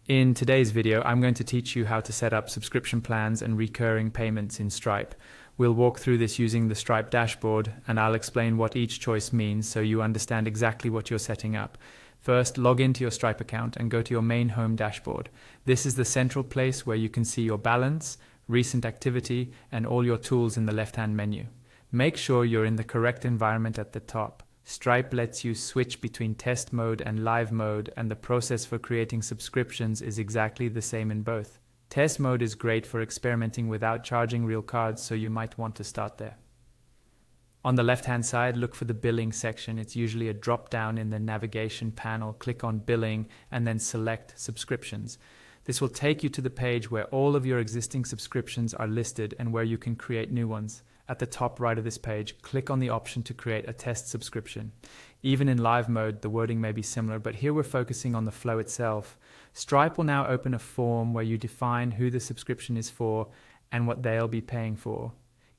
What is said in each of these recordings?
In today's video, I'm going to teach you how to set up subscription plans and recurring payments in Stripe. We'll walk through this using the Stripe dashboard, and I'll explain what each choice means so you understand exactly what you're setting up. First, log into your Stripe account and go to your main home dashboard. This is the central place where you can see your balance, recent activity, and all your tools in the left-hand menu. Make sure you're in the correct environment at the top. Stripe lets you switch between test mode and live mode, and the process for creating subscriptions is exactly the same in both. Test mode is great for experimenting without charging real cards, so you might want to start there. On the left-hand side, look for the billing section. It's usually a drop-down in the navigation panel. Click on billing and then select subscriptions. This will take you to the page where all of your existing subscriptions are listed and where you can create new ones. At the top right of this page, click on the option to create a test subscription. Even in live mode, the wording may be similar, but here we're focusing on the flow itself. Stripe will now open a form where you define who the subscription is for and what they'll be paying for.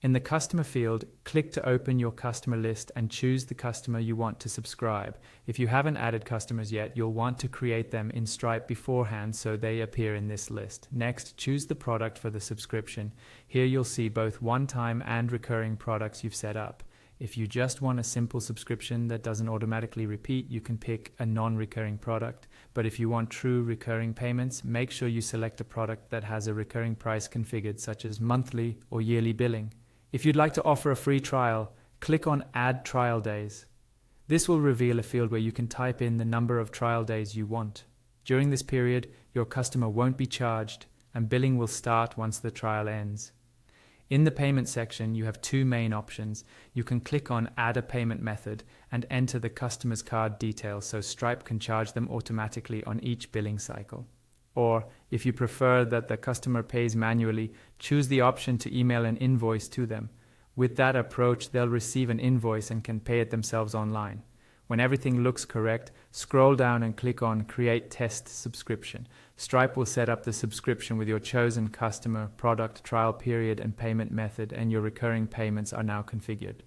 In the customer field, click to open your customer list and choose the customer you want to subscribe. If you haven't added customers yet, you'll want to create them in Stripe beforehand so they appear in this list. Next, choose the product for the subscription. Here you'll see both one-time and recurring products you've set up. If you just want a simple subscription that doesn't automatically repeat, you can pick a non-recurring product. But if you want true recurring payments, make sure you select a product that has a recurring price configured, such as monthly or yearly billing. If you'd like to offer a free trial, click on Add Trial Days. This will reveal a field where you can type in the number of trial days you want. During this period, your customer won't be charged, and billing will start once the trial ends. In the payment section, you have two main options. You can click on Add a Payment Method and enter the customer's card details so Stripe can charge them automatically on each billing cycle. Or, if you prefer that the customer pays manually, choose the option to email an invoice to them. With that approach, they'll receive an invoice and can pay it themselves online. When everything looks correct, scroll down and click on Create Test Subscription. Stripe will set up the subscription with your chosen customer, product, trial period, and payment method, and your recurring payments are now configured.